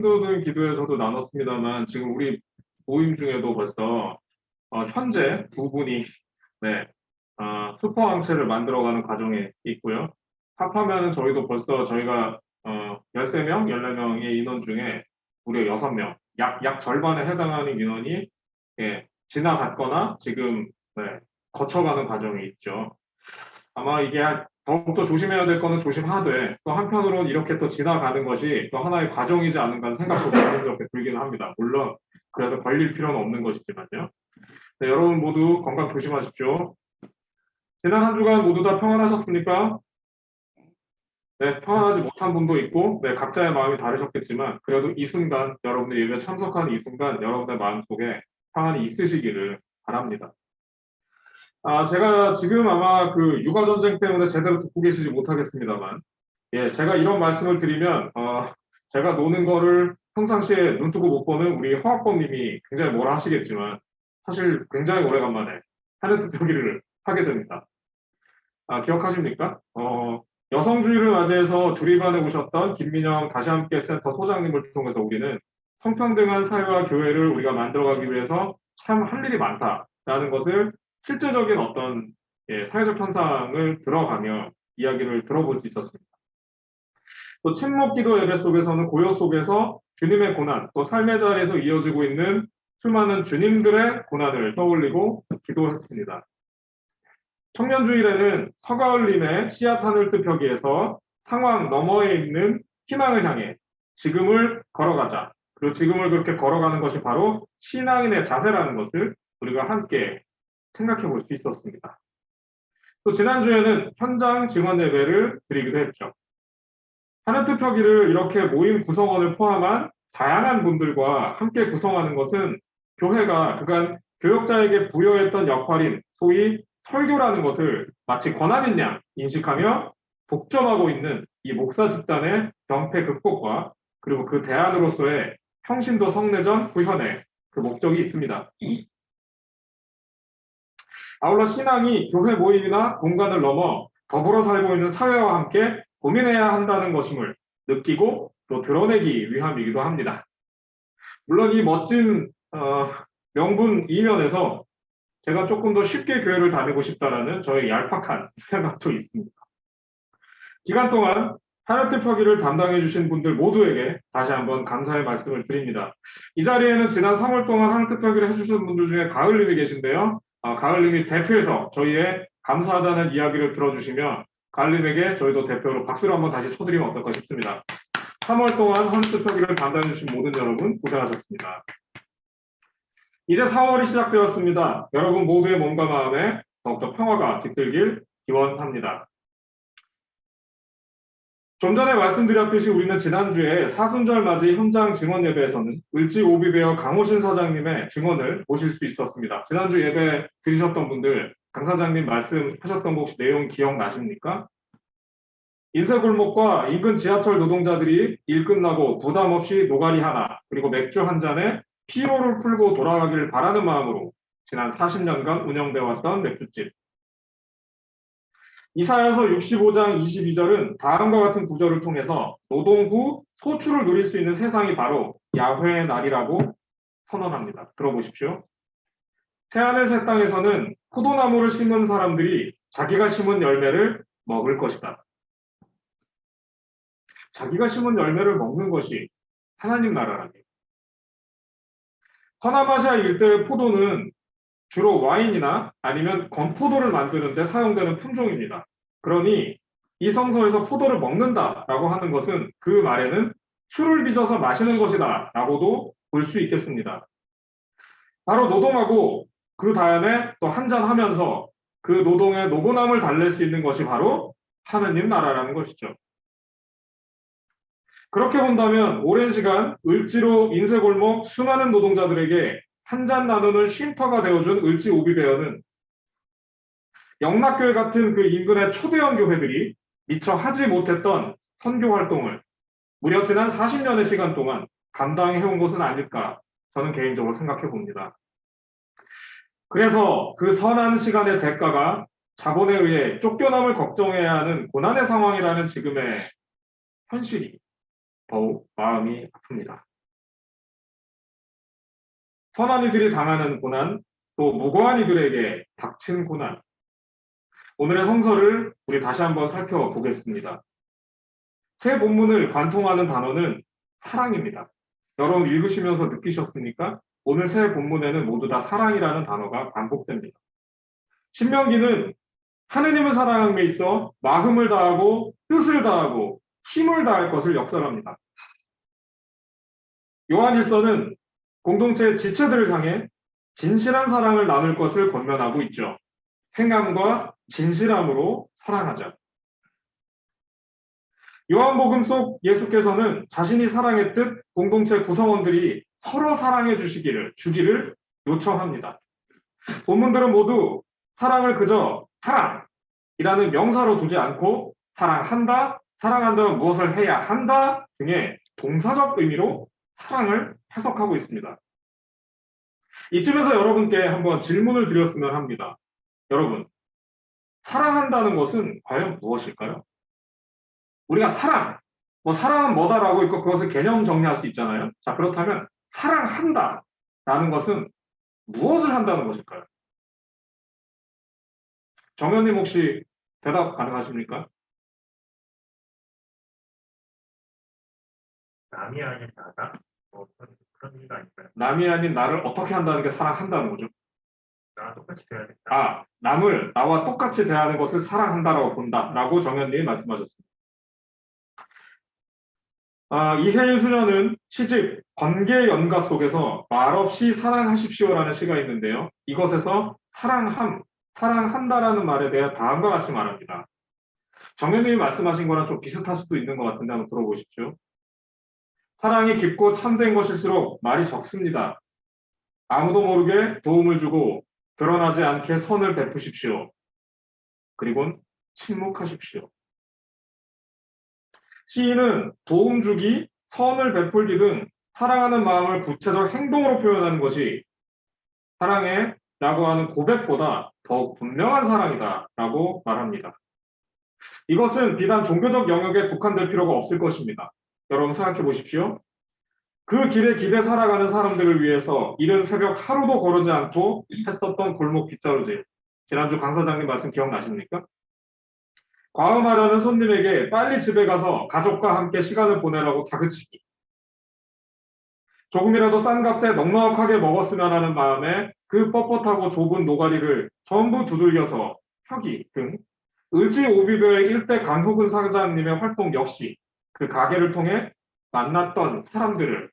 기도는 기도에서도 나눴습니다만 지금 우리 모임 중에도 벌써 현재 두 분이 네, 슈퍼왕체를 만들어가는 과정에 있고요. 합하면 저희도 벌써 저희가 13명, 14명의 인원 중에 무려 6명, 약 절반에 해당하는 인원이 지나갔거나 지금 거쳐가는 과정에 있죠. 아마 이게 더욱더 조심해야 될 거는 조심하되 또 한편으로는 이렇게 또 지나가는 것이 또 하나의 과정이지 않은가 하는 생각도 자연스럽게 들기는 합니다. 물론 그래서 걸릴 필요는 없는 것이지만요. 네, 여러분 모두 건강 조심하십시오. 지난 한 주간 모두 다 평안하셨습니까? 네, 평안하지 못한 분도 있고 각자의 마음이 다르셨겠지만 그래도 이 순간 여러분들이 예배에 참석하는 이 순간 여러분의 마음속에 평안이 있으시기를 바랍니다. 제가 지금 아마 그 육아전쟁 때문에 제대로 듣고 계시지 못하겠습니다만, 제가 이런 말씀을 드리면, 제가 노는 거를 평상시에 눈 뜨고 못 보는 우리 허학범님이 굉장히 뭐라 하시겠지만, 사실 굉장히 오래간만에 하는 투표기를 하게 됩니다. 기억하십니까? 여성주의를 맞이해서 두리반에 오셨던 김민영 다시 함께 센터 소장님을 통해서 우리는 성평등한 사회와 교회를 우리가 만들어가기 위해서 참 할 일이 많다라는 것을 실제적인 어떤 사회적 현상을 들어가며 이야기를 들어볼 수 있었습니다. 또 침묵기도 예배 속에서는 고요 속에서 주님의 고난, 또 삶의 자리에서 이어지고 있는 수많은 주님들의 고난을 떠올리고 기도했습니다. 청년주일에는 서가을님의 씨앗 하늘 뜻표기에서 상황 너머에 있는 희망을 향해 지금을 걸어가자. 그리고 지금을 그렇게 걸어가는 것이 바로 신앙인의 자세라는 것을 우리가 함께 생각해 볼 수 있었습니다. 또 지난주에는 현장 증언 예배를 드리기도 했죠. 하늘 투표기를 이렇게 모임 구성원을 포함한 다양한 분들과 함께 구성하는 것은 교회가 그간 교역자에게 부여했던 역할인 소위 설교라는 것을 마치 권한인 양 인식하며 독점하고 있는 이 목사 집단의 병폐 극복과 그리고 그 대안으로서의 평신도 성내전 구현의 그 목적이 있습니다. 아울러 신앙이 교회 모임이나 공간을 넘어 더불어 살고 있는 사회와 함께 고민해야 한다는 것임을 느끼고 또 드러내기 위함이기도 합니다. 물론 이 멋진 명분 이면에서 제가 조금 더 쉽게 교회를 다니고 싶다라는 저의 얄팍한 생각도 있습니다. 기간 동안 하늘투표기를 담당해 주신 분들 모두에게 다시 한번 감사의 말씀을 드립니다. 이 자리에는 지난 3월 동안 하늘투표기를 해주신 분들 중에 가을님이 계신데요. 가을님이 대표해서 저희의 감사하다는 이야기를 들어주시면 가을님에게 저희도 대표로 박수를 한번 다시 쳐드리면 어떨까 싶습니다. 3월 동안 하늘투표기를 담당해 주신 모든 여러분 고생하셨습니다. 이제 4월이 시작되었습니다. 여러분 모두의 몸과 마음에 더욱더 평화가 깃들길 기원합니다. 좀 전에 말씀드렸듯이 우리는 지난주에 사순절 맞이 현장 증언 예배에서는 을지 오비베어 강호신 사장님의 증언을 보실 수 있었습니다. 지난주 예배 들으셨던 분들 강 사장님 말씀하셨던 거 혹시 내용 기억나십니까? 인쇄골목과 인근 지하철 노동자들이 일 끝나고 부담 없이 노가리 하나 그리고 맥주 한 잔에 피로를 풀고 돌아가기를 바라는 마음으로 지난 40년간 운영되어 왔던 맥주집. 이사야서 65장 22절은 다음과 같은 구절을 통해서 노동 후 소출을 누릴 수 있는 세상이 바로 야훼의 날이라고 선언합니다. 들어보십시오. 새하늘 새 땅에서는 포도나무를 심은 사람들이 자기가 심은 열매를 먹을 것이다. 자기가 심은 열매를 먹는 것이 하나님 나라라니. 서남아시아 일대의 포도는 주로 와인이나 아니면 건포도를 만드는 데 사용되는 품종입니다. 그러니 이 성서에서 포도를 먹는다라고 하는 것은 그 말에는 술을 빚어서 마시는 것이다 라고도 볼 수 있겠습니다. 바로 노동하고 그 다음에 또 한잔 하면서 그 노동의 노곤함을 달랠 수 있는 것이 바로 하느님 나라라는 것이죠. 그렇게 본다면 오랜 시간 을지로 인쇄골목 수많은 노동자들에게 한 잔 나누는 쉼터가 되어준 을지 오비베어는 영락교회 같은 그 인근의 초대형 교회들이 미처 하지 못했던 선교 활동을 무려 지난 40년의 시간 동안 감당해온 것은 아닐까 저는 개인적으로 생각해 봅니다. 그래서 그 선한 시간의 대가가 자본에 의해 쫓겨남을 걱정해야 하는 고난의 상황이라는 지금의 현실이 더욱 마음이 아픕니다. 선한 이들이 당하는 고난, 또 무고한 이들에게 닥친 고난. 오늘의 성서를 우리 다시 한번 살펴보겠습니다. 새 본문을 관통하는 단어는 사랑입니다. 여러분 읽으시면서 느끼셨습니까? 오늘 새 본문에는 모두 다 사랑이라는 단어가 반복됩니다. 신명기는 하느님을 사랑함에 있어 마음을 다하고 뜻을 다하고 힘을 다할 것을 역설합니다. 요한일서는 공동체의 지체들을 향해 진실한 사랑을 나눌 것을 권면하고 있죠. 행함과 진실함으로 사랑하자. 요한복음 속 예수께서는 자신이 사랑했듯 공동체 구성원들이 서로 사랑해 주기를 요청합니다. 본문들은 모두 사랑을 그저 사랑이라는 명사로 두지 않고 사랑한다, 사랑한다면 무엇을 해야 한다 등의 동사적 의미로 사랑을 해석하고 있습니다. 이쯤에서 여러분께 한번 질문을 드렸으면 합니다. 여러분, 사랑한다는 것은 과연 무엇일까요? 우리가 사랑은 뭐다라고 있고 그것을 개념 정리할 수 있잖아요. 자, 그렇다면 사랑한다라는 것은 무엇을 한다는 것일까요? 정현님 혹시 대답 가능하십니까? 남이 아닌 나다? 그런 의미가 아닐까요? 남이 아닌 나를 어떻게 한다는 게 사랑한다는 거죠. 나랑 똑같이 돼야겠다. 남을 나와 똑같이 대하는 것을 사랑한다라고 본다라고 정현님이 말씀하셨습니다. 이혜인 수녀는 시집 번개 연가 속에서 말없이 사랑하십시오라는 시가 있는데요. 이것에서 사랑한다라는 말에 대해 다음과 같이 말합니다. 정현님이 말씀하신 거랑 좀 비슷할 수도 있는 것 같은데 한번 들어보십시오. 사랑이 깊고 참된 것일수록 말이 적습니다. 아무도 모르게 도움을 주고 드러나지 않게 선을 베푸십시오. 그리고는 침묵하십시오. 시인은 도움 주기, 선을 베풀기 등 사랑하는 마음을 구체적 행동으로 표현하는 것이 사랑해 라고 하는 고백보다 더욱 분명한 사랑이다 라고 말합니다. 이것은 비단 종교적 영역에 국한될 필요가 없을 것입니다. 여러분 생각해 보십시오. 그 길에 기대 살아가는 사람들을 위해서 이른 새벽 하루도 거르지 않고 했었던 골목 빗자루질. 지난주 강사장님 말씀 기억나십니까? 과음하려는 손님에게 빨리 집에 가서 가족과 함께 시간을 보내라고 다그치기. 조금이라도 싼 값에 넉넉하게 먹었으면 하는 마음에 그 뻣뻣하고 좁은 노가리를 전부 두들겨서 펴기 등 을지오비교의 일대 강호근 사장님의 활동 역시 그 가게를 통해 만났던 사람들을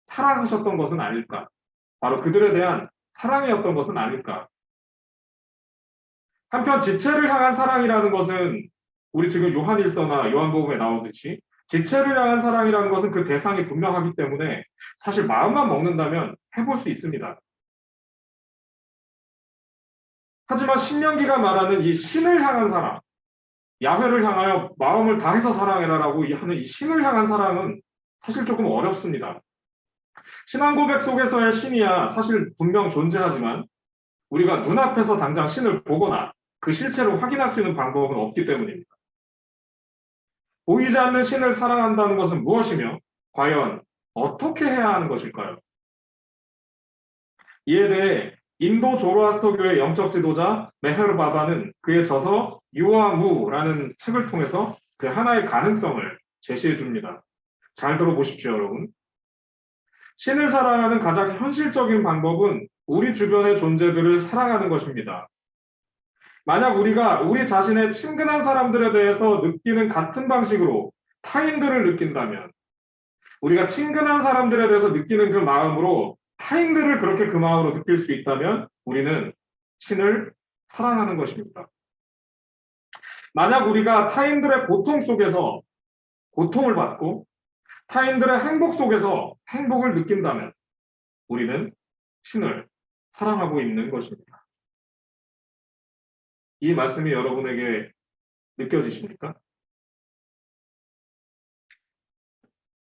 사랑하셨던 것은 아닐까? 바로 그들에 대한 사랑이었던 것은 아닐까? 한편 지체를 향한 사랑이라는 것은 우리 지금 요한일서나 요한복음에 나오듯이 지체를 향한 사랑이라는 것은 그 대상이 분명하기 때문에 사실 마음만 먹는다면 해볼 수 있습니다. 하지만 신명기가 말하는 이 신을 향한 사랑, 야훼를 향하여 마음을 다해서 사랑해라라고 하는 이 신을 향한 사랑은 사실 조금 어렵습니다. 신앙 고백 속에서의 신이야 사실 분명 존재하지만 우리가 눈앞에서 당장 신을 보거나 그 실체를 확인할 수 있는 방법은 없기 때문입니다. 보이지 않는 신을 사랑한다는 것은 무엇이며 과연 어떻게 해야 하는 것일까요? 이에 대해 인도 조로아스터교의 영적 지도자 메헤르 바바는 그의 저서 유아무라는 책을 통해서 그 하나의 가능성을 제시해 줍니다. 잘 들어보십시오, 여러분. 신을 사랑하는 가장 현실적인 방법은 우리 주변의 존재들을 사랑하는 것입니다. 만약 우리가 우리 자신의 친근한 사람들에 대해서 느끼는 같은 방식으로 타인들을 느낀다면 우리가 친근한 사람들에 대해서 느끼는 그 마음으로 타인들을 그렇게 그 마음으로 느낄 수 있다면 우리는 신을 사랑하는 것입니다. 만약 우리가 타인들의 고통 속에서 고통을 받고 타인들의 행복 속에서 행복을 느낀다면 우리는 신을 사랑하고 있는 것입니다. 이 말씀이 여러분에게 느껴지십니까?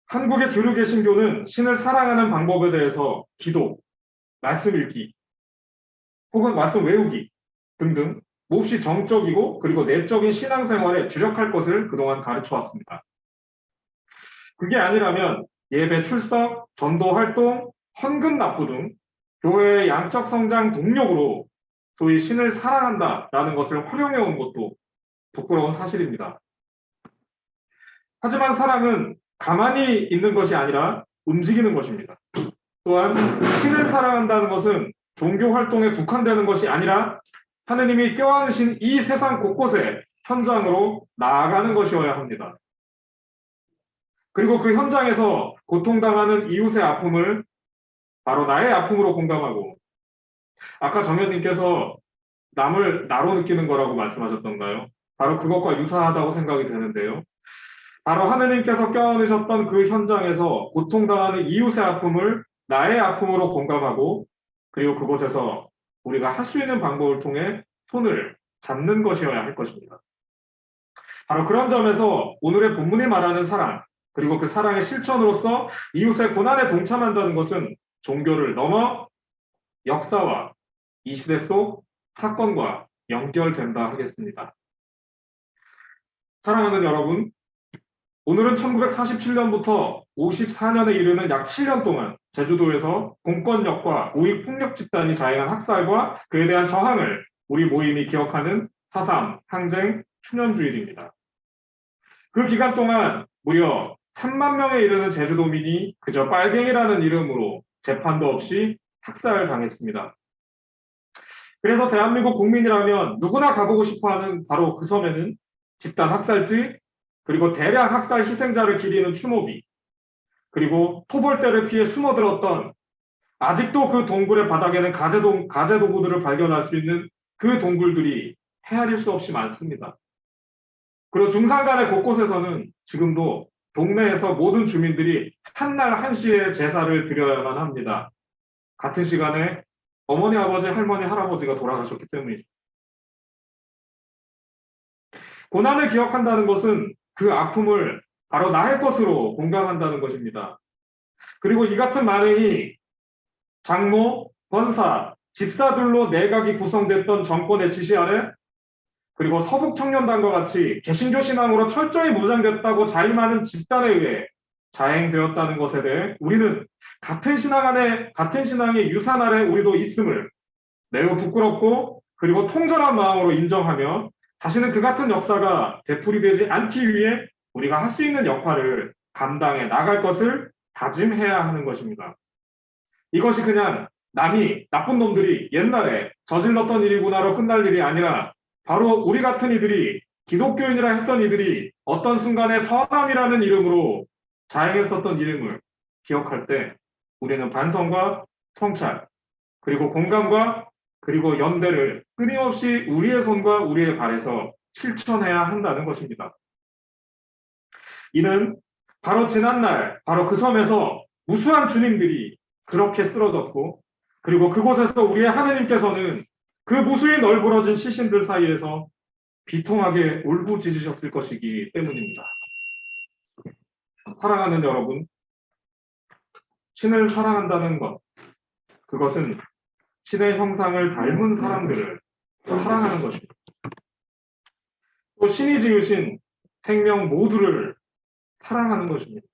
한국의 주류 개신교는 신을 사랑하는 방법에 대해서 기도, 말씀 읽기, 혹은 말씀 외우기 등등 몹시 정적이고 그리고 내적인 신앙생활에 주력할 것을 그동안 가르쳐 왔습니다. 그게 아니라면 예배 출석, 전도 활동, 헌금 납부 등 교회의 양적 성장 동력으로 소위 신을 사랑한다라는 것을 활용해온 것도 부끄러운 사실입니다. 하지만 사랑은 가만히 있는 것이 아니라 움직이는 것입니다. 또한 신을 사랑한다는 것은 종교 활동에 국한되는 것이 아니라 하느님이 껴안으신 이 세상 곳곳에 현장으로 나아가는 것이어야 합니다. 그리고 그 현장에서 고통당하는 이웃의 아픔을 바로 나의 아픔으로 공감하고, 아까 정현님께서 남을 나로 느끼는 거라고 말씀하셨던가요? 바로 그것과 유사하다고 생각이 되는데요. 바로 하느님께서 껴안으셨던 그 현장에서 고통당하는 이웃의 아픔을 나의 아픔으로 공감하고, 그리고 그곳에서 우리가 할 수 있는 방법을 통해 손을 잡는 것이어야 할 것입니다. 바로 그런 점에서 오늘의 본문이 말하는 사랑, 그리고 그 사랑의 실천으로서 이웃의 고난에 동참한다는 것은 종교를 넘어 역사와 이 시대 속 사건과 연결된다 하겠습니다. 사랑하는 여러분, 오늘은 1947년부터 54년에 이르는 약 7년 동안 제주도에서 공권력과 우익폭력 집단이 자행한 학살과 그에 대한 저항을 우리 모임이 기억하는 4.3 항쟁 추념주일입니다. 그 기간 동안 무려 3만 명에 이르는 제주도민이 그저 빨갱이라는 이름으로 재판도 없이 학살당했습니다. 그래서 대한민국 국민이라면 누구나 가보고 싶어하는 바로 그 섬에는 집단 학살지, 그리고 대량 학살 희생자를 기리는 추모비, 그리고 토벌대를 피해 숨어들었던, 아직도 그 동굴의 바닥에는 가재 도구들을 발견할 수 있는 그 동굴들이 헤아릴 수 없이 많습니다. 그리고 중산간의 곳곳에서는 지금도 동네에서 모든 주민들이 한날 한시에 제사를 드려야만 합니다. 같은 시간에 어머니, 아버지, 할머니, 할아버지가 돌아가셨기 때문이죠. 고난을 기억한다는 것은 그 아픔을 바로 나의 것으로 공감한다는 것입니다. 그리고 이 같은 만행이 장모, 권사, 집사들로 내각이 구성됐던 정권의 지시 아래, 그리고 서북청년단과 같이 개신교 신앙으로 철저히 무장됐다고 자임하는 집단에 의해 자행되었다는 것에 대해 우리는 같은 신앙의 유산 아래 우리도 있음을 매우 부끄럽고 그리고 통절한 마음으로 인정하며, 다시는 그 같은 역사가 되풀이되지 않기 위해 우리가 할 수 있는 역할을 감당해 나갈 것을 다짐해야 하는 것입니다. 이것이 그냥 남이, 나쁜 놈들이 옛날에 저질렀던 일이구나로 끝날 일이 아니라, 바로 우리 같은 이들이, 기독교인이라 했던 이들이 어떤 순간에 선함이라는 이름으로 자행했었던 이름을 기억할 때 우리는 반성과 성찰, 그리고 공감과 그리고 연대를 끊임없이 우리의 손과 우리의 발에서 실천해야 한다는 것입니다. 이는 바로 지난날 바로 그 섬에서 무수한 주님들이 그렇게 쓰러졌고, 그리고 그곳에서 우리의 하느님께서는 그 무수히 널브러진 시신들 사이에서 비통하게 울부짖으셨을 것이기 때문입니다. 사랑하는 여러분, 신을 사랑한다는 것, 그것은 신의 형상을 닮은 사람들을 사랑하는 것입니다. 또 신이 지으신 생명 모두를 사랑하는 것입니다.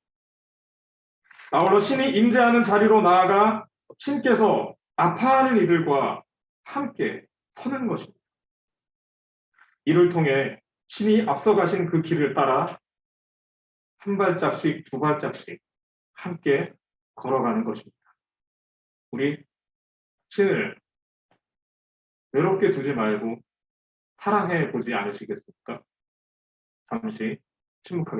아울러 신이 임재하는 자리로 나아가 신께서 아파하는 이들과 함께 서는 것입니다. 이를 통해 신이 앞서가신 그 길을 따라 한 발짝씩, 두 발짝씩 함께 걸어가는 것입니다. 우리 신을 외롭게 두지 말고 사랑해 보지 않으시겠습니까? 잠시 침묵하겠습니다.